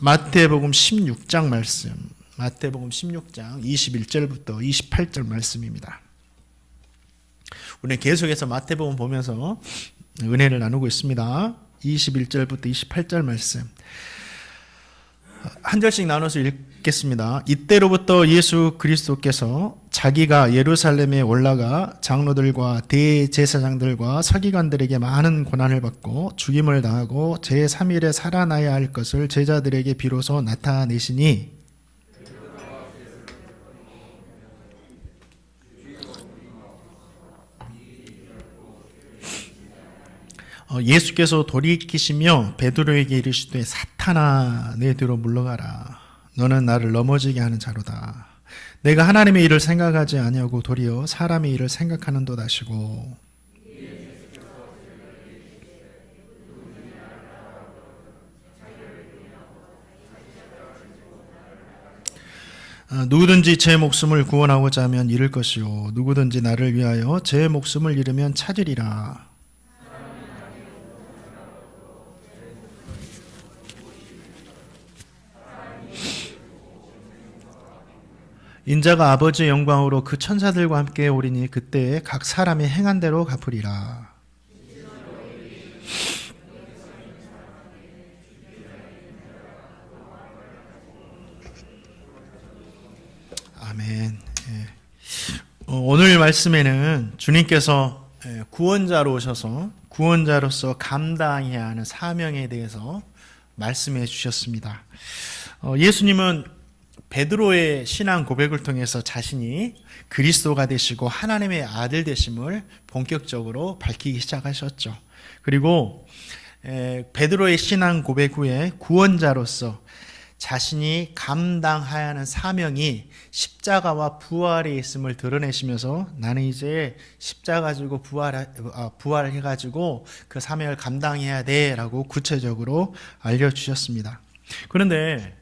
마태복음 16장 말씀, 마태복음 16장 21절부터 28절 말씀입니다. 우리는 계속해서 마태복음 보면서 은혜를 나누고 있습니다. 21절부터 28절 말씀 한 절씩 나눠서 읽겠습니다. 이때로부터 예수 그리스도께서 자기가 예루살렘에 올라가 장로들과 대제사장들과 서기관들에게 많은 고난을 받고 죽임을 당하고 제3일에 살아나야 할 것을 제자들에게 비로소 나타내시니 예수께서 돌이키시며 베드로에게 이르시되 사탄아 내 뒤로 물러가라. 너는 나를 넘어지게 하는 자로다. 내가 하나님의 일을 생각하지 아니하고 도리어 사람의 일을 생각하는도다 하시고 누구든지 제 목숨을 구원하고자 하면 잃을 것이요 누구든지 나를 위하여 제 목숨을 잃으면 찾으리라. 인자가 아버지의 영광으로 그 천사들과 함께 오리니 그때에 각 사람이 행한 대로 갚으리라. 아멘. 오늘 말씀에는 주님께서 구원자로 오셔서 구원자로서 감당해야 하는 사명에 대해서 말씀해 주셨습니다. 예수님은 베드로의 신앙 고백을 통해서 자신이 그리스도가 되시고 하나님의 아들 되심을 본격적으로 밝히기 시작하셨죠. 그리고 베드로의 신앙 고백 후에 구원자로서 자신이 감당해야 하는 사명이 십자가와 부활에 있음을 드러내시면서 나는 이제 십자가 가지고 부활해가지고 그 사명을 감당해야 돼라고 구체적으로 알려주셨습니다. 그런데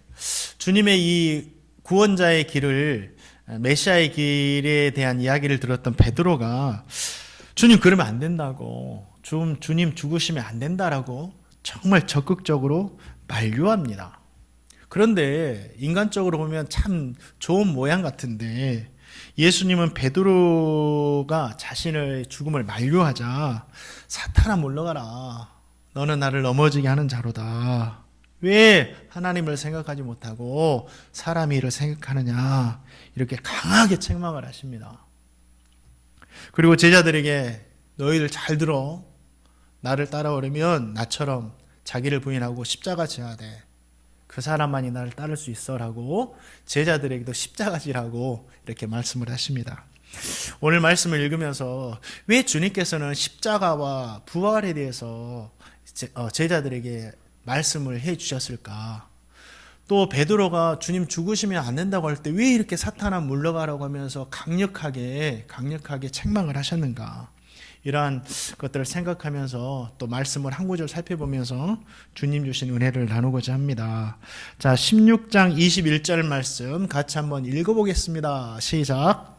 주님의 이 구원자의 길을 메시아의 길에 대한 이야기를 들었던 베드로가 주님 그러면 안 된다고 주님 죽으시면 안 된다라고 정말 적극적으로 만류합니다. 그런데 인간적으로 보면 참 좋은 모양 같은데 예수님은 베드로가 자신의 죽음을 만류하자 사탄아 물러가라. 너는 나를 넘어지게 하는 자로다. 왜 하나님을 생각하지 못하고 사람의 일을 생각하느냐 이렇게 강하게 책망을 하십니다. 그리고 제자들에게 너희들 잘 들어. 나를 따라오려면 나처럼 자기를 부인하고 십자가 져야 돼. 그 사람만이 나를 따를 수 있어라고 제자들에게도 십자가 지라고 이렇게 말씀을 하십니다. 오늘 말씀을 읽으면서 왜 주님께서는 십자가와 부활에 대해서 제자들에게 말씀을 해 주셨을까? 또 베드로가 주님 죽으시면 안 된다고 할 때 왜 이렇게 사탄아 물러가라고 하면서 강력하게 책망을 하셨는가? 이러한 것들을 생각하면서 또 말씀을 한 구절 살펴보면서 주님 주신 은혜를 나누고자 합니다. 자, 16장 21절 말씀 같이 한번 읽어보겠습니다. 시작.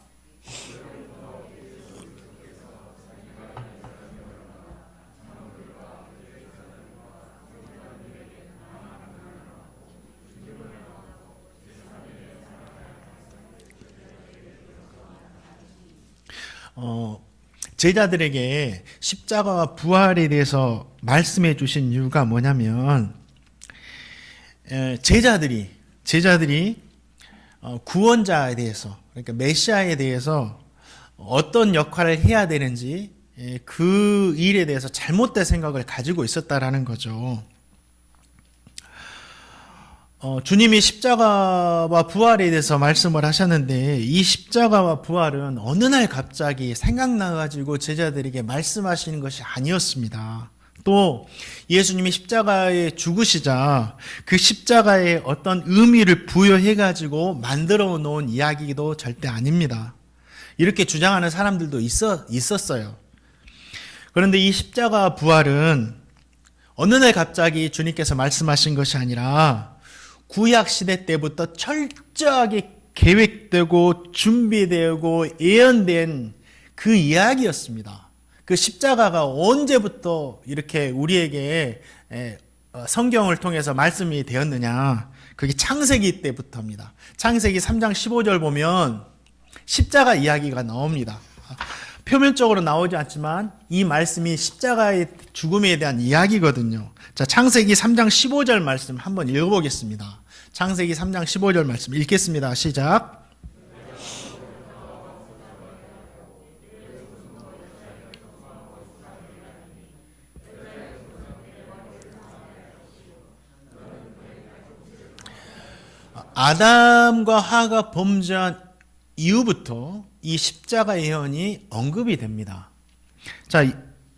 제자들에게 십자가와 부활에 대해서 말씀해 주신 이유가 뭐냐면 제자들이 구원자에 대해서 그러니까 메시아에 대해서 어떤 역할을 해야 되는지 그 일에 대해서 잘못된 생각을 가지고 있었다라는 거죠. 주님이 십자가와 부활에 대해서 말씀을 하셨는데 이 십자가와 부활은 어느 날 갑자기 생각나가지고 제자들에게 말씀하시는 것이 아니었습니다. 또 예수님이 십자가에 죽으시자 그 십자가에 어떤 의미를 부여해가지고 만들어 놓은 이야기도 절대 아닙니다. 이렇게 주장하는 사람들도 있었어요. 그런데 이 십자가와 부활은 어느 날 갑자기 주님께서 말씀하신 것이 아니라 구약 시대 때부터 철저하게 계획되고 준비되고 예언된 그 이야기였습니다. 그 십자가가 언제부터 이렇게 우리에게 성경을 통해서 말씀이 되었느냐? 그게 창세기 때부터입니다. 창세기 3장 15절 보면 십자가 이야기가 나옵니다. 표면적으로 나오지 않지만 이 말씀이 십자가의 죽음에 대한 이야기거든요. 자, 창세기 3장 15절 말씀 한번 읽어보겠습니다. 창세기 3장 15절 말씀 읽겠습니다. 시작. 아담과 하가 범죄한 이후부터 이 십자가 예언이 언급이 됩니다. 자,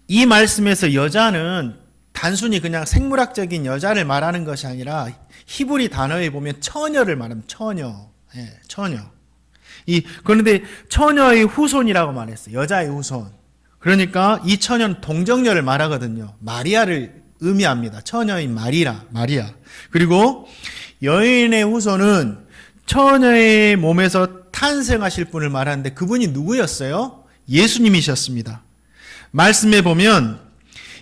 이 말씀에서 여자는 단순히 그냥 생물학적인 여자를 말하는 것이 아니라 히브리 단어에 보면 처녀를 말합니다. 처녀. 예, 처녀. 그런데 처녀의 후손이라고 말했어요. 여자의 후손. 그러니까 이 처녀는 동정녀를 말하거든요. 마리아를 의미합니다. 처녀인 마리아. 그리고 여인의 후손은 처녀의 몸에서 탄생하실 분을 말하는데 그분이 누구였어요? 예수님이셨습니다. 말씀에 보면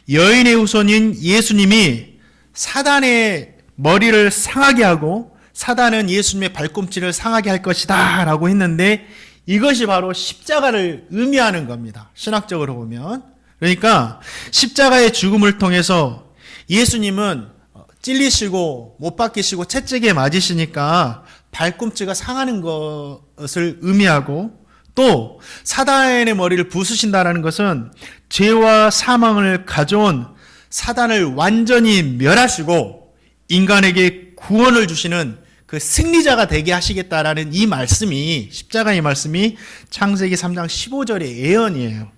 여인의 후손인 예수님이 사단의 머리를 상하게 하고 사단은 예수님의 발꿈치를 상하게 할 것이다 라고 했는데 이것이 바로 십자가를 의미하는 겁니다. 신학적으로 보면. 그러니까 십자가의 죽음을 통해서 예수님은 찔리시고 못 박히시고 채찍에 맞으시니까 발꿈치가 상하는 것을 의미하고 또 사단의 머리를 부수신다는 것은 죄와 사망을 가져온 사단을 완전히 멸하시고 인간에게 구원을 주시는 그 승리자가 되게 하시겠다라는 이 말씀이 십자가의 말씀이 창세기 3장 15절의 예언이에요.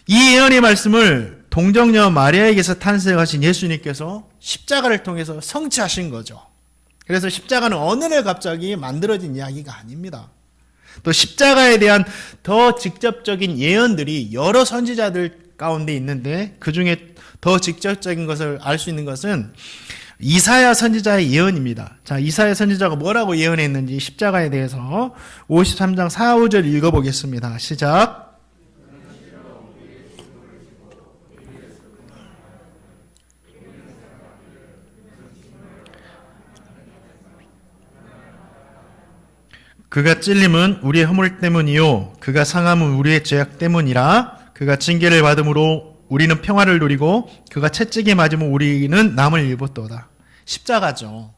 이 예언의 말씀을 동정녀 마리아에게서 탄생하신 예수님께서 십자가를 통해서 성취하신 거죠. 그래서 십자가는 어느 날 갑자기 만들어진 이야기가 아닙니다. 또 십자가에 대한 더 직접적인 예언들이 여러 선지자들 가운데 있는데 그 중에 더 직접적인 것을 알 수 있는 것은 이사야 선지자의 예언입니다. 자, 이사야 선지자가 뭐라고 예언했는지 십자가에 대해서 53장 4, 5절 읽어보겠습니다. 시작. 그가 찔림은 우리의 허물 때문이요 그가 상함은 우리의 죄악 때문이라. 그가 징계를 받음으로 우리는 평화를 누리고 그가 채찍에 맞으면 우리는 남을 입었도다. 십자가죠.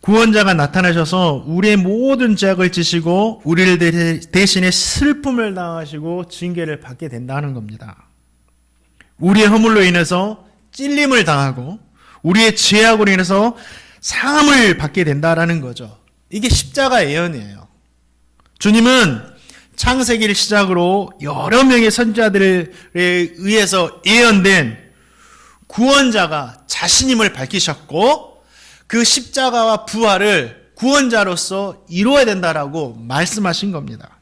구원자가 나타나셔서 우리의 모든 죄악을 지시고 우리를 대신에 슬픔을 당하시고 징계를 받게 된다는 겁니다. 우리의 허물로 인해서 찔림을 당하고 우리의 죄악으로 인해서 상함을 받게 된다는 거죠. 이게 십자가 예언이에요. 주님은 창세기를 시작으로 여러 명의 선지자들에 의해서 예언된 구원자가 자신임을 밝히셨고 그 십자가와 부활을 구원자로서 이루어야 된다라고 말씀하신 겁니다.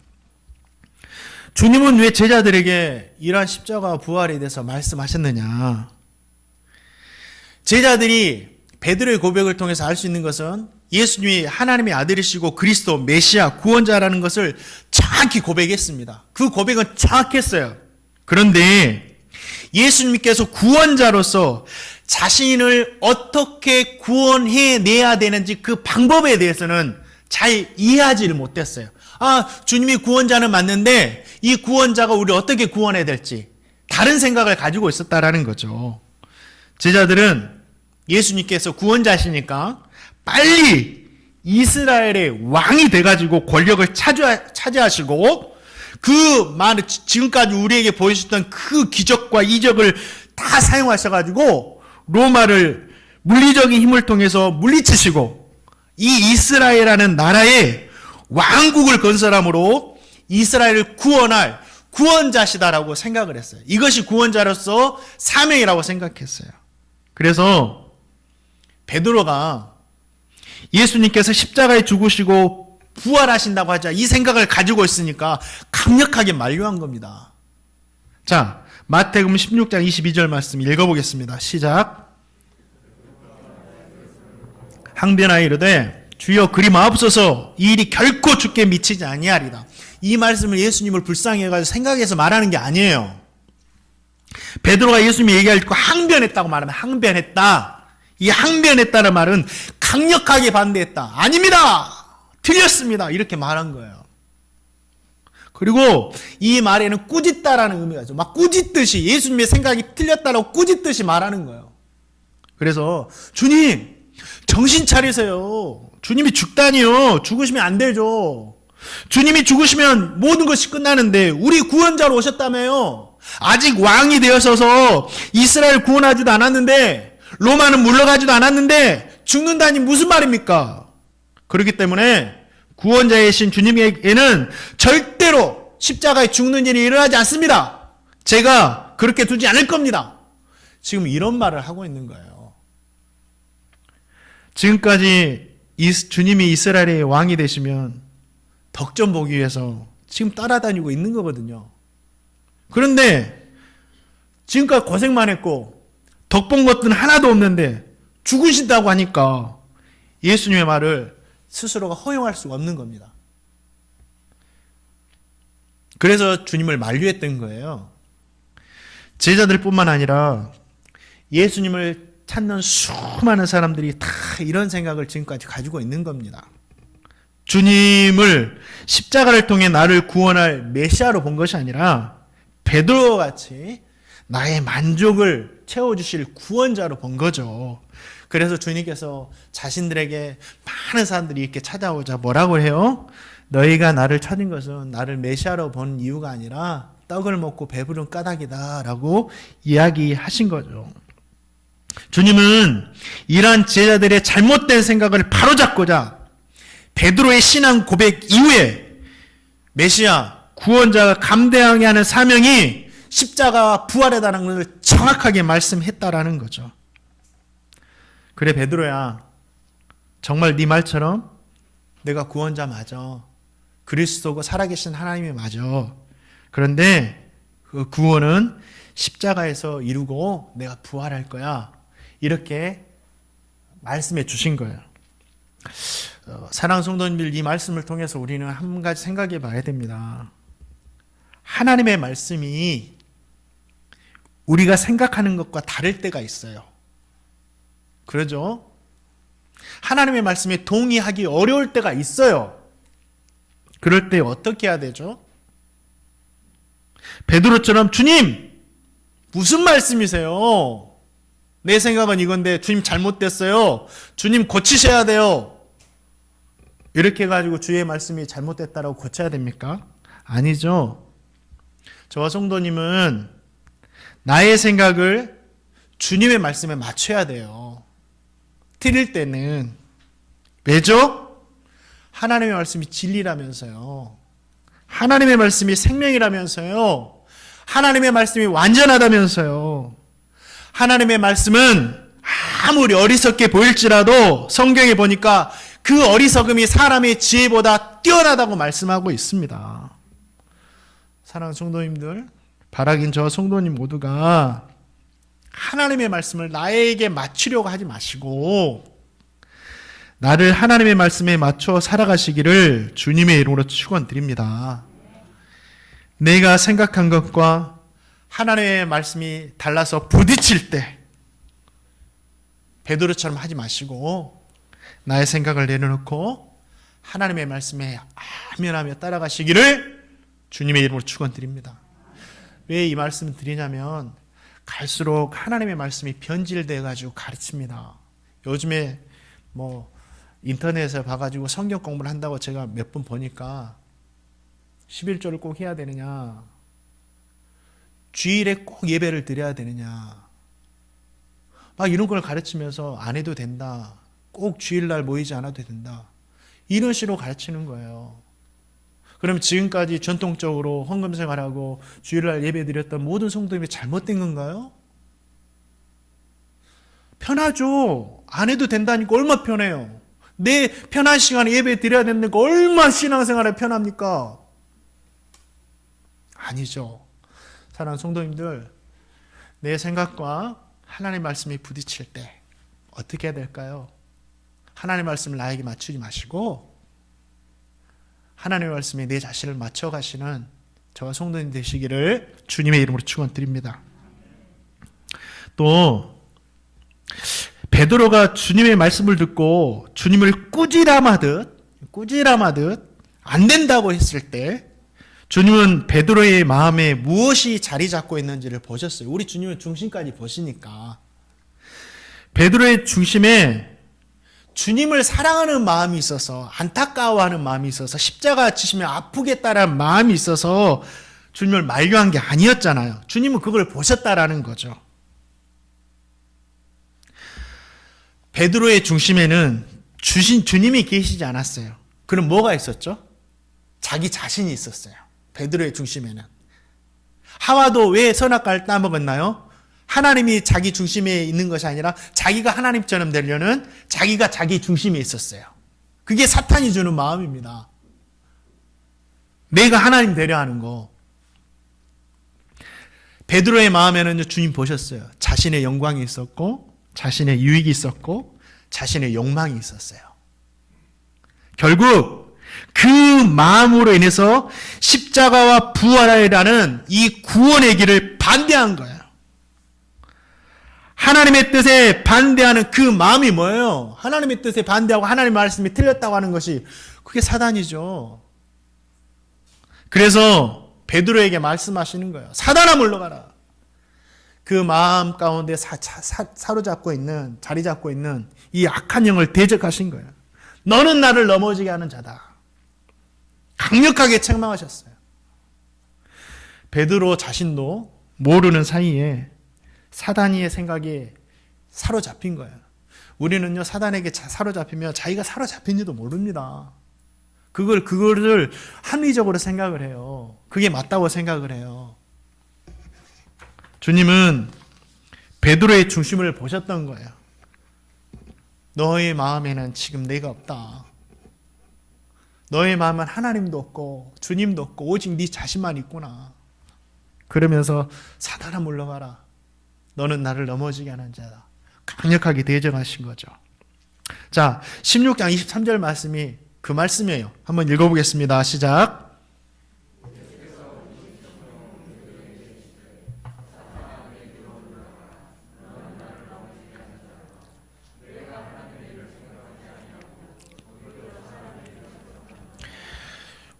주님은 왜 제자들에게 이러한 십자가와 부활에 대해서 말씀하셨느냐? 제자들이 베드로의 고백을 통해서 알 수 있는 것은 예수님이 하나님의 아들이시고 그리스도 메시아 구원자라는 것을 정확히 고백했습니다. 그 고백은 정확했어요. 그런데 예수님께서 구원자로서 자신을 어떻게 구원해내야 되는지 그 방법에 대해서는 잘 이해하지를 못했어요. 주님이 구원자는 맞는데 이 구원자가 우리를 어떻게 구원해야 될지 다른 생각을 가지고 있었다라는 거죠. 제자들은 예수님께서 구원자시니까 빨리 이스라엘의 왕이 돼가지고 권력을 차지하시고 그 많은 지금까지 우리에게 보여주셨던 그 기적과 이적을 다 사용하셔가지고 로마를 물리적인 힘을 통해서 물리치시고 이 이스라엘이라는 나라의 왕국을 건설함으로 이스라엘을 구원할 구원자시다라고 생각을 했어요. 이것이 구원자로서 사명이라고 생각했어요. 그래서 베드로가 예수님께서 십자가에 죽으시고 부활하신다고 하자 이 생각을 가지고 있으니까 강력하게 만류한 겁니다. 자, 마태복음 16장 22절 말씀 읽어보겠습니다. 시작. 항변하여 이르되 주여 그리 마옵소서 이 일이 결코 주께 미치지 아니하리다. 이 말씀을 예수님을 불쌍히 해가지고 생각해서 말하는 게 아니에요. 베드로가 예수님이 얘기할 때 항변했다고 말하면 항변했다. 이 항변했다는 말은 강력하게 반대했다. 아닙니다. 틀렸습니다. 이렇게 말한 거예요. 그리고 이 말에는 꾸짖다라는 의미가 있죠. 막 꾸짖듯이 예수님의 생각이 틀렸다라고 꾸짖듯이 말하는 거예요. 그래서 주님 정신 차리세요. 주님이 죽다니요. 죽으시면 안 되죠. 주님이 죽으시면 모든 것이 끝나는데 우리 구원자로 오셨다며요. 아직 왕이 되어서서 이스라엘 구원하지도 않았는데 로마는 물러가지도 않았는데 죽는다니 무슨 말입니까? 그렇기 때문에 구원자이신 주님에게는 절대로 십자가에 죽는 일이 일어나지 않습니다. 제가 그렇게 두지 않을 겁니다. 지금 이런 말을 하고 있는 거예요. 지금까지 주님이 이스라엘의 왕이 되시면 덕점 보기 위해서 지금 따라다니고 있는 거거든요. 그런데 지금까지 고생만 했고 덕 본 것들은 하나도 없는데 죽으신다고 하니까 예수님의 말을 스스로가 허용할 수가 없는 겁니다. 그래서 주님을 만류했던 거예요. 제자들뿐만 아니라 예수님을 찾는 수많은 사람들이 다 이런 생각을 지금까지 가지고 있는 겁니다. 주님을 십자가를 통해 나를 구원할 메시아로 본 것이 아니라 베드로와 같이 나의 만족을 채워주실 구원자로 본 거죠. 그래서 주님께서 자신들에게 많은 사람들이 이렇게 찾아오자 뭐라고 해요? 너희가 나를 찾은 것은 나를 메시아로 본 이유가 아니라 떡을 먹고 배부른 까닭이다 라고 이야기하신 거죠. 주님은 이러한 제자들의 잘못된 생각을 바로잡고자 베드로의 신앙 고백 이후에 메시아, 구원자가 감당해야 하는 사명이 십자가와 부활이라는 것을 정확하게 말씀했다라는 거죠. 그래 베드로야, 정말 네 말처럼 내가 구원자 맞아. 그리스도고 살아계신 하나님이 맞아. 그런데 그 구원은 십자가에서 이루고 내가 부활할 거야. 이렇게 말씀해 주신 거예요. 사랑하는 성도님들, 이 말씀을 통해서 우리는 한 가지 생각해 봐야 됩니다. 하나님의 말씀이 우리가 생각하는 것과 다를 때가 있어요. 그러죠? 하나님의 말씀에 동의하기 어려울 때가 있어요. 그럴 때 어떻게 해야 되죠? 베드로처럼 주님 무슨 말씀이세요? 내 생각은 이건데 주님 잘못됐어요. 주님 고치셔야 돼요. 이렇게 해가지고 주의 말씀이 잘못됐다라고 고쳐야 됩니까? 아니죠. 저와 성도님은 나의 생각을 주님의 말씀에 맞춰야 돼요. 틀릴 때는. 왜죠? 하나님의 말씀이 진리라면서요. 하나님의 말씀이 생명이라면서요. 하나님의 말씀이 완전하다면서요. 하나님의 말씀은 아무리 어리석게 보일지라도 성경에 보니까 그 어리석음이 사람의 지혜보다 뛰어나다고 말씀하고 있습니다. 사랑하는 성도님들, 바라긴 저 성도님 모두가 하나님의 말씀을 나에게 맞추려고 하지 마시고 나를 하나님의 말씀에 맞춰 살아가시기를 주님의 이름으로 축원드립니다. 내가 생각한 것과 하나님의 말씀이 달라서 부딪힐 때 베드로처럼 하지 마시고 나의 생각을 내려놓고 하나님의 말씀에 아멘하며 따라가시기를 주님의 이름으로 축원드립니다. 왜 이 말씀을 드리냐면 갈수록 하나님의 말씀이 변질돼 가지고 가르칩니다. 요즘에 뭐 인터넷에 봐가지고 성경 공부를 한다고 제가 몇 번 보니까 11조를 꼭 해야 되느냐, 주일에 꼭 예배를 드려야 되느냐, 막 이런 걸 가르치면서 안 해도 된다, 꼭 주일날 모이지 않아도 된다, 이런 식으로 가르치는 거예요. 그럼 지금까지 전통적으로 헌금 생활하고 주일날 예배 드렸던 모든 성도님이 잘못된 건가요? 편하죠. 안 해도 된다니까 얼마나 편해요. 내 편한 시간에 예배 드려야 되는데 얼마나 신앙생활에 편합니까? 아니죠. 사랑하는 성도님들, 내 생각과 하나님의 말씀이 부딪힐 때 어떻게 해야 될까요? 하나님의 말씀을 나에게 맞추지 마시고 하나님의 말씀에 내 자신을 맞춰가시는 저와 성도님 되시기를 주님의 이름으로 축원드립니다. 또 베드로가 주님의 말씀을 듣고 주님을 꾸지람하듯 안 된다고 했을 때 주님은 베드로의 마음에 무엇이 자리 잡고 있는지를 보셨어요. 우리 주님은 중심까지 보시니까 베드로의 중심에 주님을 사랑하는 마음이 있어서, 안타까워하는 마음이 있어서, 십자가 지시면 아프겠다라는 마음이 있어서 주님을 만류한 게 아니었잖아요. 주님은 그걸 보셨다라는 거죠. 베드로의 중심에는 주님이 계시지 않았어요. 그럼 뭐가 있었죠? 자기 자신이 있었어요. 베드로의 중심에는. 하와도 왜 선악과를 따먹었나요? 하나님이 자기 중심에 있는 것이 아니라 자기가 하나님처럼 되려는 자기가 자기 중심에 있었어요. 그게 사탄이 주는 마음입니다. 내가 하나님 되려 하는 거. 베드로의 마음에는 주님 보셨어요. 자신의 영광이 있었고, 자신의 유익이 있었고, 자신의 욕망이 있었어요. 결국 그 마음으로 인해서 십자가와 부활이라는 이 구원의 길을 반대한 거예요. 하나님의 뜻에 반대하는 그 마음이 뭐예요? 하나님의 뜻에 반대하고 하나님의 말씀이 틀렸다고 하는 것이 그게 사단이죠. 그래서 베드로에게 말씀하시는 거예요. 사단아 물러가라. 그 마음 가운데 사로잡고 있는, 자리 잡고 있는 이 악한 영을 대적하신 거예요. 너는 나를 넘어지게 하는 자다. 강력하게 책망하셨어요. 베드로 자신도 모르는 사이에 사단이의 생각에 사로잡힌 거예요. 우리는요, 사단에게 사로잡히면 자기가 사로잡힌지도 모릅니다. 그거를 합리적으로 생각을 해요. 그게 맞다고 생각을 해요. 주님은 베드로의 중심을 보셨던 거예요. 너의 마음에는 지금 내가 없다. 너의 마음은 하나님도 없고 주님도 없고 오직 네 자신만 있구나. 그러면서 사단아 물러가라. 너는 나를 넘어지게 하는 자다. 강력하게 대적하신 거죠. 자, 16장 23절 말씀이 그 말씀이에요. 한번 읽어보겠습니다. 시작.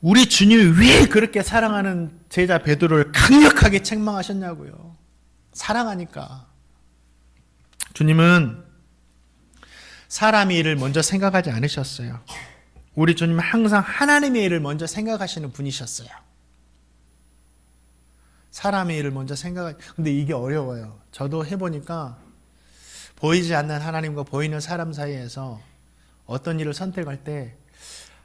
우리 주님이 왜 그렇게 사랑하는 제자 베드로를 강력하게 책망하셨냐고요. 사랑하니까. 주님은 사람의 일을 먼저 생각하지 않으셨어요. 우리 주님은 항상 하나님의 일을 먼저 생각하시는 분이셨어요. 사람의 일을 먼저 근데 이게 어려워요. 저도 해보니까 보이지 않는 하나님과 보이는 사람 사이에서 어떤 일을 선택할 때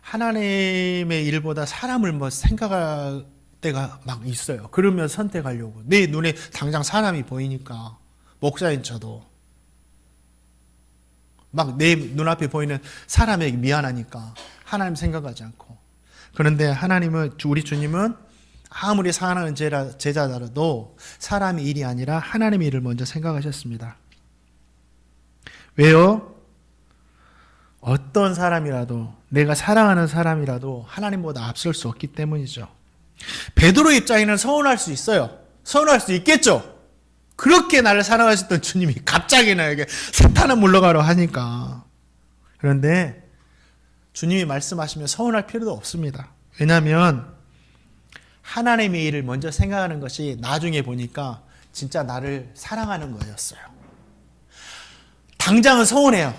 하나님의 일보다 사람을 생각할 때가 막 있어요. 그러면 선택하려고. 내 눈에 당장 사람이 보이니까. 목사인 저도. 막 내 눈앞에 보이는 사람에게 미안하니까 하나님 생각하지 않고. 그런데 하나님은, 우리 주님은 아무리 사랑하는 제자더라도 사람의 일이 아니라 하나님의 일을 먼저 생각하셨습니다. 왜요? 어떤 사람이라도, 내가 사랑하는 사람이라도 하나님보다 앞설 수 없기 때문이죠. 베드로 입장에는 서운할 수 있어요. 서운할 수 있겠죠. 그렇게 나를 사랑하셨던 주님이 갑자기 나에게 사탄아 물러가라 하니까. 그런데 주님이 말씀하시면 서운할 필요도 없습니다. 왜냐하면 하나님의 일을 먼저 생각하는 것이 나중에 보니까 진짜 나를 사랑하는 거였어요. 당장은 서운해요.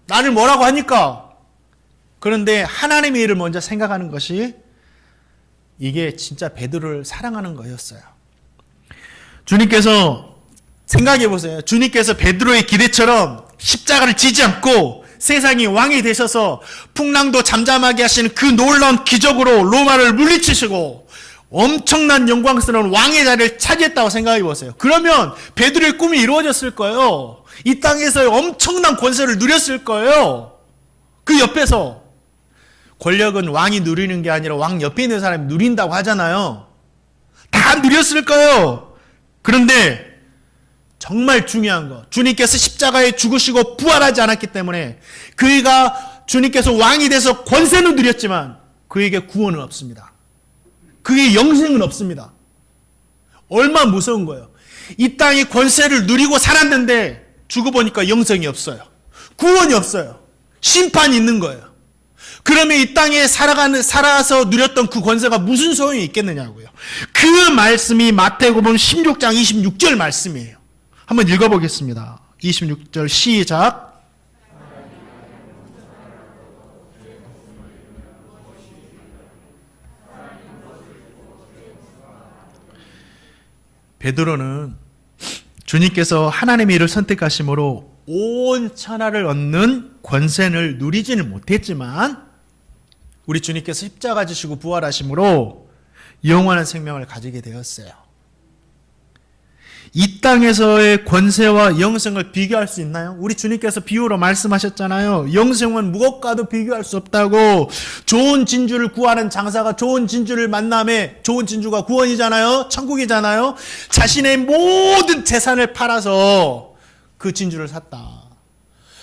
나를 뭐라고 하니까. 그런데 하나님의 일을 먼저 생각하는 것이 이게 진짜 베드로를 사랑하는 거였어요. 주님께서 생각해 보세요. 주님께서 베드로의 기대처럼 십자가를 지지 않고 세상의 왕이 되셔서 풍랑도 잠잠하게 하시는 그 놀라운 기적으로 로마를 물리치시고 엄청난 영광스러운 왕의 자리를 차지했다고 생각해 보세요. 그러면 베드로의 꿈이 이루어졌을 거예요. 이 땅에서 엄청난 권세를 누렸을 거예요. 그 옆에서. 권력은 왕이 누리는 게 아니라 왕 옆에 있는 사람이 누린다고 하잖아요. 다 누렸을 거예요. 그런데 정말 중요한 거, 주님께서 십자가에 죽으시고 부활하지 않았기 때문에 그가 주님께서 왕이 돼서 권세는 누렸지만 그에게 구원은 없습니다. 그의 영생은 없습니다. 얼마나 무서운 거예요. 이 땅의 권세를 누리고 살았는데 죽어 보니까 영생이 없어요. 구원이 없어요. 심판이 있는 거예요. 그러면 이 땅에 살아서 누렸던 그 권세가 무슨 소용이 있겠느냐고요. 그 말씀이 마태복음 16장 26절 말씀이에요. 한번 읽어보겠습니다. 26절 시작. 베드로는 주님께서 하나님의 일을 선택하심으로 온 천하를 얻는 권세를 누리지는 못했지만 우리 주님께서 십자가 지시고 부활하심으로 영원한 생명을 가지게 되었어요. 이 땅에서의 권세와 영생을 비교할 수 있나요? 우리 주님께서 비유로 말씀하셨잖아요. 영생은 무엇과도 비교할 수 없다고. 좋은 진주를 구하는 장사가 좋은 진주를 만남에 좋은 진주가 구원이잖아요. 천국이잖아요. 자신의 모든 재산을 팔아서 그 진주를 샀다.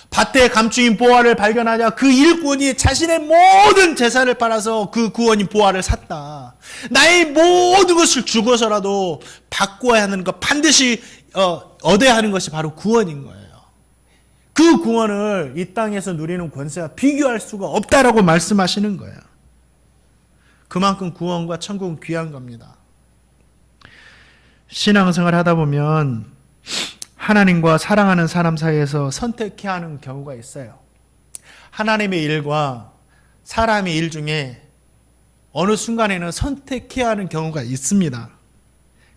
밭에 감추인 보화를 발견하자 그 일꾼이 자신의 모든 재산을 팔아서 그 구원인 보화를 샀다. 나의 모든 것을 주고서라도 바꿔야 하는 것, 반드시 얻어야 하는 것이 바로 구원인 거예요. 그 구원을 이 땅에서 누리는 권세와 비교할 수가 없다라고 말씀하시는 거예요. 그만큼 구원과 천국은 귀한 겁니다. 신앙생활 하다 보면 하나님과 사랑하는 사람 사이에서 선택해야 하는 경우가 있어요. 하나님의 일과 사람의 일 중에 어느 순간에는 선택해야 하는 경우가 있습니다.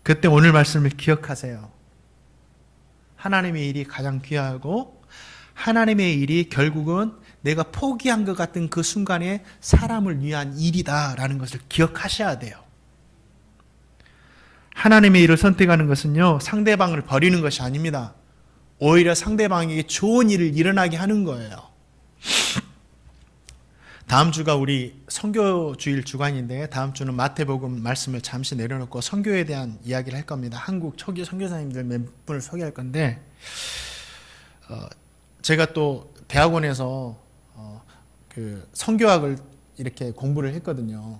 그때 오늘 말씀을 기억하세요. 하나님의 일이 가장 귀하고 하나님의 일이 결국은 내가 포기한 것 같은 그 순간에 사람을 위한 일이다라는 것을 기억하셔야 돼요. 하나님의 일을 선택하는 것은요, 상대방을 버리는 것이 아닙니다. 오히려 상대방에게 좋은 일을 일어나게 하는 거예요. 다음 주가 우리 선교주일 주간인데 다음 주는 마태복음 말씀을 잠시 내려놓고 선교에 대한 이야기를 할 겁니다. 한국 초기 선교사님들 몇 분을 소개할 건데 제가 또 대학원에서 그 선교학을 이렇게 공부를 했거든요.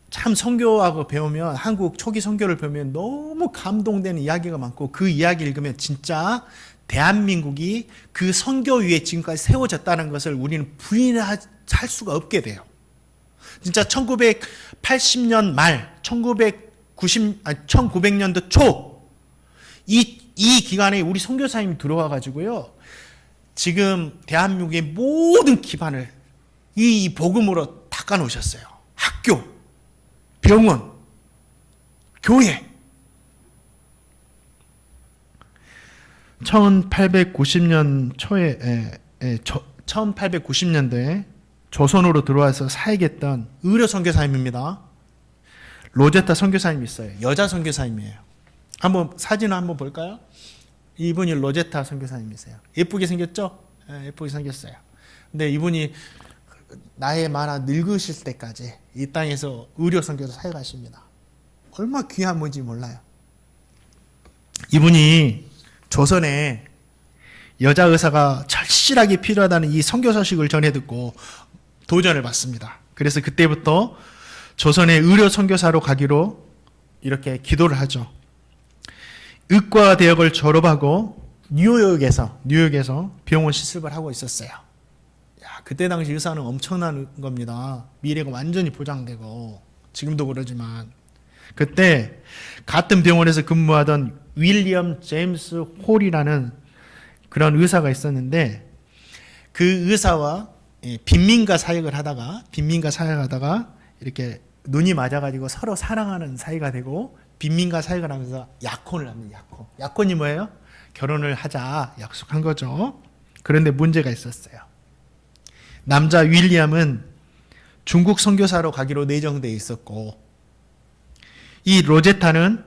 참 선교학을 배우면 한국 초기 선교를 배우면 너무 감동되는 이야기가 많고 그 이야기 읽으면 진짜 대한민국이 그 선교 위에 지금까지 세워졌다는 것을 우리는 부인할 수가 없게 돼요. 진짜 1980년 말 1900년도 초 이 기간에 우리 선교사님이 들어와 가지고요. 지금 대한민국의 모든 기반을 이 복음으로 닦아 놓으셨어요. 학교, 병원, 교회. 1890년 초에 1890년도에 조선으로 들어와서 사역했던 의료 선교사님입니다. 로제타 선교사님이 있어요. 여자 선교사님이에요. 한번 사진을 한번 볼까요? 이분이 로제타 선교사님이세요. 예쁘게 생겼죠? 예쁘게 생겼어요. 근데 이분이 나이 많아 늙으실 때까지 이 땅에서 의료 선교사 사역하십니다. 얼마나 귀한 분인지 몰라요. 이분이 조선에 여자 의사가 절실하게 필요하다는 이 선교 소식을 전해 듣고 도전을 받습니다. 그래서 그때부터 조선의 의료 선교사로 가기로 이렇게 기도를 하죠. 의과 대학을 졸업하고 뉴욕에서 병원 실습을 하고 있었어요. 그때 당시 의사는 엄청난 겁니다. 미래가 완전히 보장되고 지금도 그러지만 그때 같은 병원에서 근무하던 윌리엄 제임스 홀이라는 그런 의사가 있었는데 그 의사와 빈민가 사역을 하다가 이렇게 눈이 맞아가지고 서로 사랑하는 사이가 되고 빈민가 사역을 하면서 약혼을 합니다. 약혼이 뭐예요? 결혼을 하자 약속한 거죠. 그런데 문제가 있었어요. 남자 윌리엄은 중국 선교사로 가기로 내정되어 있었고 이 로제타는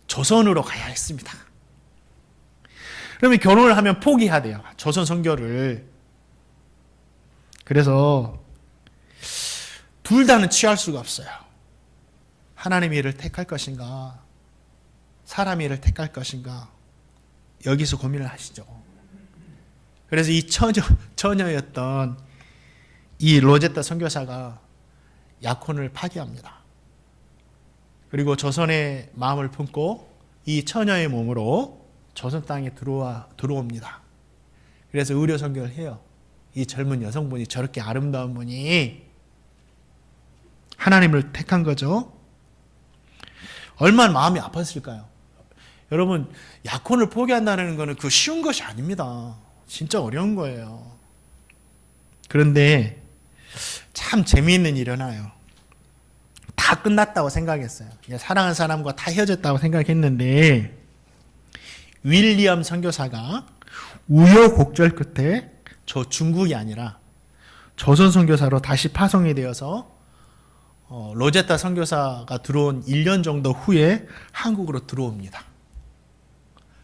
조선으로 가야 했습니다. 그러면 결혼을 하면 포기해야 돼요. 조선 선교를. 그래서 둘 다는 취할 수가 없어요. 하나님의 일을 택할 것인가 사람의 일을 택할 것인가 여기서 고민을 하시죠. 그래서 이 처녀였던 이 로제타 선교사가 약혼을 파기합니다. 그리고 조선의 마음을 품고 이 처녀의 몸으로 조선 땅에 들어옵니다. 그래서 의료 선교를 해요. 이 젊은 여성분이, 저렇게 아름다운 분이 하나님을 택한 거죠. 얼마나 마음이 아팠을까요? 여러분, 약혼을 포기한다는 것은 그 쉬운 것이 아닙니다. 진짜 어려운 거예요. 그런데 참 재미있는 일이 일어나요. 다 끝났다고 생각했어요. 사랑하는 사람과 다 헤어졌다고 생각했는데 윌리엄 선교사가 우여곡절 끝에 저 중국이 아니라 조선 선교사로 다시 파송이 되어서 로제타 선교사가 들어온 1년 정도 후에 한국으로 들어옵니다.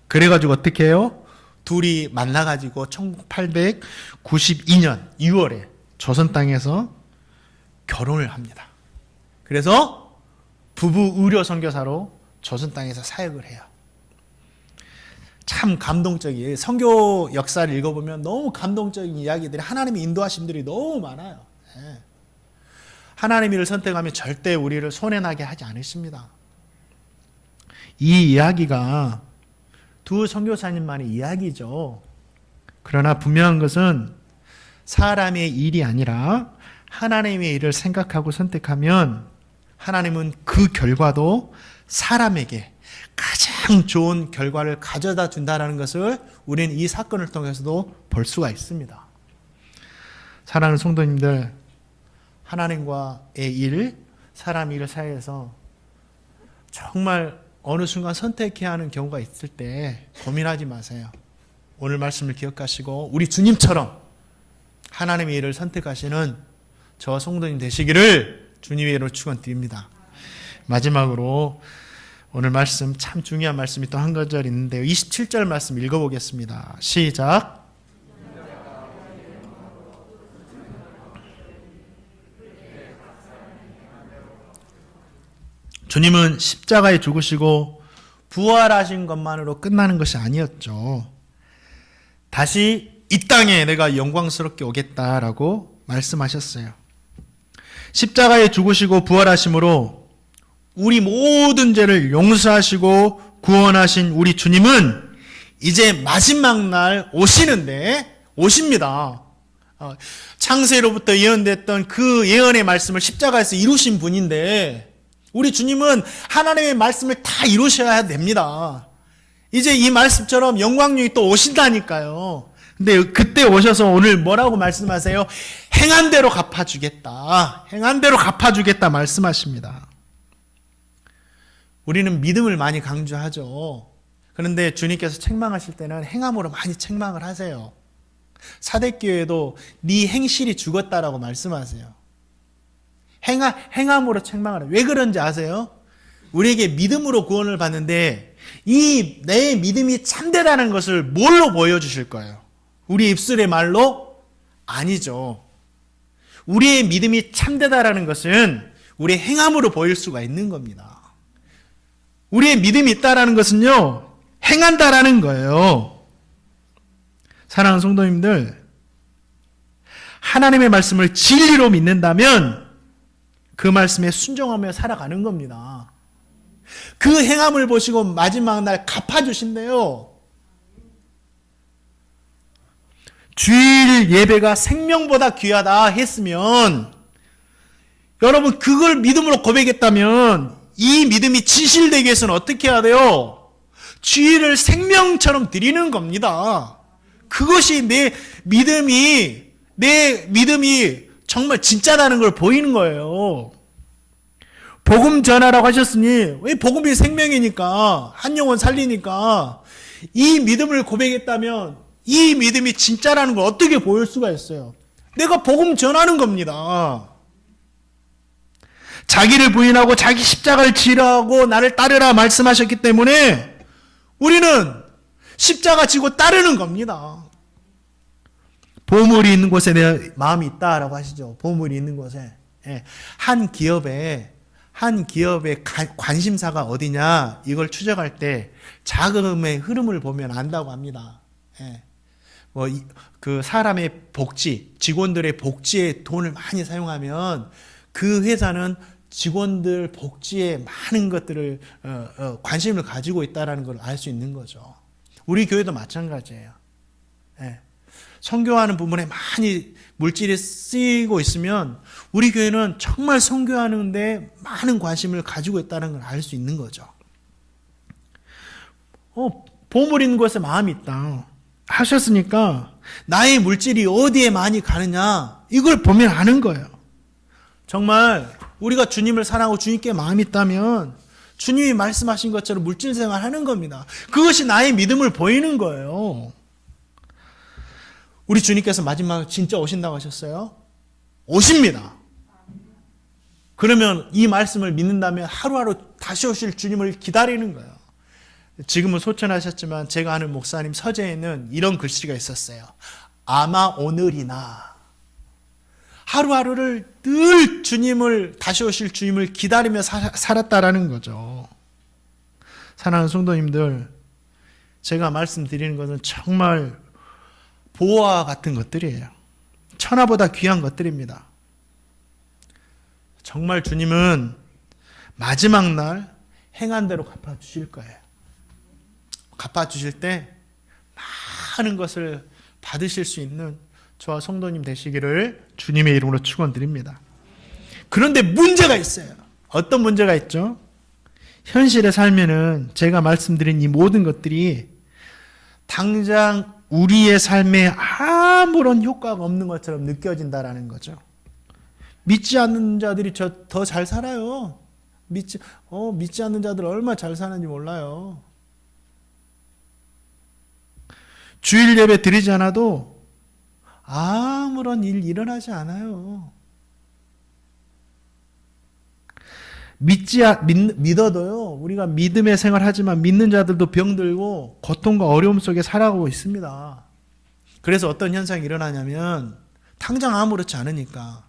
그래가지고 어떻게 해요? 둘이 만나가지고 1892년 2월에 조선 땅에서 결혼을 합니다. 그래서 부부 의료 선교사로 조선 땅에서 사역을 해요. 참 감동적이에요. 선교 역사를 읽어보면 너무 감동적인 이야기들이, 하나님의 인도하심들이 너무 많아요. 하나님의 일을 선택하면 절대 우리를 손해나게 하지 않으십니다. 이 이야기가 두 선교사님만의 이야기죠. 그러나 분명한 것은 사람의 일이 아니라 하나님의 일을 생각하고 선택하면 하나님은 그 결과도 사람에게 가장 좋은 결과를 가져다 준다는 것을 우리는 이 사건을 통해서도 볼 수가 있습니다. 사랑하는 성도님들, 하나님과의 일, 사람 일 사이에서 정말 어느 순간 선택해야 하는 경우가 있을 때 고민하지 마세요. 오늘 말씀을 기억하시고 우리 주님처럼 하나님의 일을 선택하시는 저와 성도님 되시기를 주님의 이름으로 축원드립니다. 마지막으로 오늘 말씀, 참 중요한 말씀이 또 한 구절 있는데요. 27절 말씀 읽어보겠습니다. 시작. 주님은 십자가에 죽으시고 부활하신 것만으로 끝나는 것이 아니었죠. 다시 이 땅에 내가 영광스럽게 오겠다라고 말씀하셨어요. 십자가에 죽으시고 부활하심으로 우리 모든 죄를 용서하시고 구원하신 우리 주님은 이제 마지막 날 오십니다. 창세로부터 예언됐던 그 예언의 말씀을 십자가에서 이루신 분인데 우리 주님은 하나님의 말씀을 다 이루셔야 됩니다. 이제 이 말씀처럼 영광중이 또 오신다니까요. 근데 그때 오셔서 오늘 뭐라고 말씀하세요? 행한 대로 갚아주겠다. 행한 대로 갚아주겠다 말씀하십니다. 우리는 믿음을 많이 강조하죠. 그런데 주님께서 책망하실 때는 행함으로 많이 책망을 하세요. 사대교회도 네 행실이 죽었다라고 말씀하세요. 행함으로 책망을 해요. 왜 그런지 아세요? 우리에게 믿음으로 구원을 받는데 이 내 믿음이 참되다는 것을 뭘로 보여주실 거예요? 우리 입술의 말로? 아니죠. 우리의 믿음이 참되다라는 것은 우리의 행함으로 보일 수가 있는 겁니다. 우리의 믿음이 있다라는 것은요, 행한다라는 거예요. 사랑하는 성도님들, 하나님의 말씀을 진리로 믿는다면 그 말씀에 순종하며 살아가는 겁니다. 그 행함을 보시고 마지막 날 갚아주신대요. 주일 예배가 생명보다 귀하다 했으면 여러분 그걸 믿음으로 고백했다면 이 믿음이 진실되기 위해서는 어떻게 해야 돼요? 주일을 생명처럼 드리는 겁니다. 그것이 내 믿음이 정말 진짜라는 걸 보이는 거예요. 복음 전하라고 하셨으니 왜 복음이 생명이니까 한 영혼 살리니까 이 믿음을 고백했다면 이 믿음이 진짜라는 걸 어떻게 보일 수가 있어요? 내가 복음 전하는 겁니다. 자기를 부인하고 자기 십자가를 지라고 나를 따르라 말씀하셨기 때문에 우리는 십자가 지고 따르는 겁니다. 보물이 있는 곳에 내 마음이 있다라고 하시죠. 보물이 있는 곳에. 한 기업의 관심사가 어디냐 이걸 추적할 때 자금의 흐름을 보면 안다고 합니다. 그 사람의 복지, 직원들의 복지에 돈을 많이 사용하면 그 회사는 직원들 복지에 많은 것들을 관심을 가지고 있다는 걸 알 수 있는 거죠. 우리 교회도 마찬가지예요. 예. 선교하는 부분에 많이 물질이 쓰이고 있으면 우리 교회는 정말 선교하는 데 많은 관심을 가지고 있다는 걸 알 수 있는 거죠. 보물 있는 곳에 마음이 있다 하셨으니까 나의 물질이 어디에 많이 가느냐 이걸 보면 아는 거예요. 정말 우리가 주님을 사랑하고 주님께 마음이 있다면 주님이 말씀하신 것처럼 물질 생활하는 겁니다. 그것이 나의 믿음을 보이는 거예요. 우리 주님께서 마지막에 진짜 오신다고 하셨어요? 오십니다. 그러면 이 말씀을 믿는다면 하루하루 다시 오실 주님을 기다리는 거예요. 지금은 소천하셨지만 제가 아는 목사님 서재에는 이런 글씨가 있었어요. 아마 오늘이나. 하루하루를 늘 주님을, 다시 오실 주님을 기다리며 살았다라는 거죠. 사랑하는 성도님들, 제가 말씀드리는 것은 정말 보화와 같은 것들이에요. 천하보다 귀한 것들입니다. 정말 주님은 마지막 날 행한 대로 갚아주실 거예요. 갚아주실 때 많은 것을 받으실 수 있는 저와 성도님 되시기를 주님의 이름으로 축원드립니다. 그런데 문제가 있어요. 어떤 문제가 있죠? 현실의 삶에는 제가 말씀드린 이 모든 것들이 당장 우리의 삶에 아무런 효과가 없는 것처럼 느껴진다라는 거죠. 믿지 않는 자들이 더 잘 살아요. 믿지 않는 자들 얼마나 잘 사는지 몰라요. 주일 예배 드리지 않아도 아무런 일 일어나지 않아요. 믿어도요, 우리가 믿음의 생활하지만 믿는 자들도 병들고 고통과 어려움 속에 살아가고 있습니다. 그래서 어떤 현상이 일어나냐면 당장 아무렇지 않으니까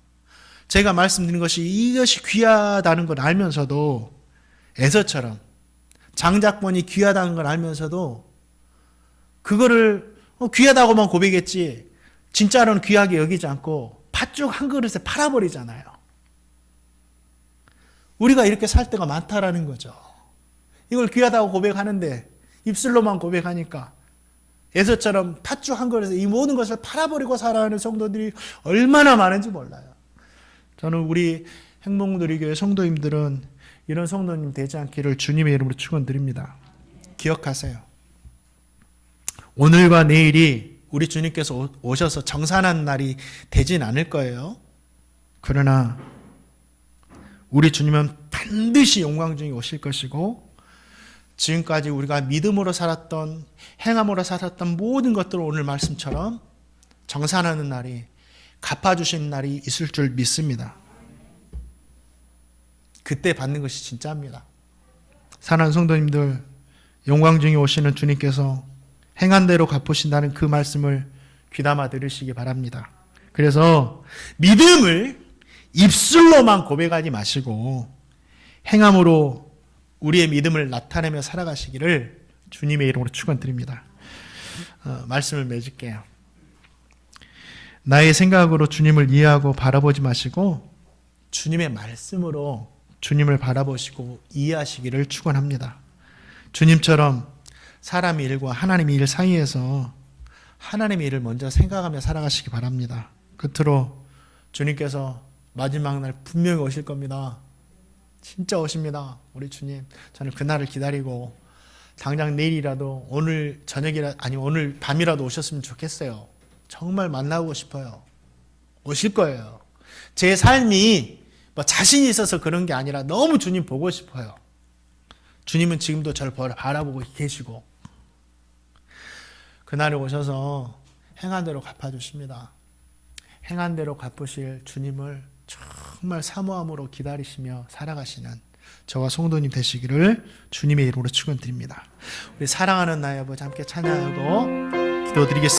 제가 말씀드린 것이 이것이 귀하다는 걸 알면서도 에서처럼 장작본이 귀하다는 걸 알면서도 그거를 귀하다고만 고백했지 진짜로는 귀하게 여기지 않고 팥죽 한 그릇에 팔아버리잖아요. 우리가 이렇게 살 때가 많다라는 거죠. 이걸 귀하다고 고백하는데 입술로만 고백하니까 에서처럼 팥죽 한 그릇에 이 모든 것을 팔아버리고 살아가는 성도들이 얼마나 많은지 몰라요. 저는 우리 행복누리교회 성도님들은 이런 성도님 되지 않기를 주님의 이름으로 축원드립니다. 기억하세요. 오늘과 내일이 우리 주님께서 오셔서 정산한 날이 되진 않을 거예요. 그러나 우리 주님은 반드시 영광 중에 오실 것이고 지금까지 우리가 믿음으로 살았던 행함으로 살았던 모든 것들을 오늘 말씀처럼 정산하는 날이 갚아주신 날이 있을 줄 믿습니다. 그때 받는 것이 진짜입니다. 사랑하는 성도님들, 영광 중에 오시는 주님께서 행한 대로 갚으신다는 그 말씀을 귀담아 들으시기 바랍니다. 그래서 믿음을 입술로만 고백하지 마시고 행함으로 우리의 믿음을 나타내며 살아가시기를 주님의 이름으로 축원드립니다. 말씀을 맺을게요. 나의 생각으로 주님을 이해하고 바라보지 마시고 주님의 말씀으로 주님을 바라보시고 이해하시기를 축원합니다. 주님처럼 사람의 일과 하나님의 일 사이에서 하나님의 일을 먼저 생각하며 살아가시기 바랍니다. 끝으로 주님께서 마지막 날 분명히 오실 겁니다. 진짜 오십니다. 우리 주님. 저는 그날을 기다리고 당장 내일이라도 오늘 저녁이라 아니 오늘 밤이라도 오셨으면 좋겠어요. 정말 만나고 싶어요. 오실 거예요. 제 삶이 자신이 있어서 그런 게 아니라 너무 주님 보고 싶어요. 주님은 지금도 저를 바라보고 계시고 그날에 오셔서 행한 대로 갚아주십니다. 행한 대로 갚으실 주님을 정말 사모함으로 기다리시며 살아가시는 저와 성도님 되시기를 주님의 이름으로 축원드립니다. 우리 사랑하는 나의 아버지 함께 찬양하고 기도드리겠습니다.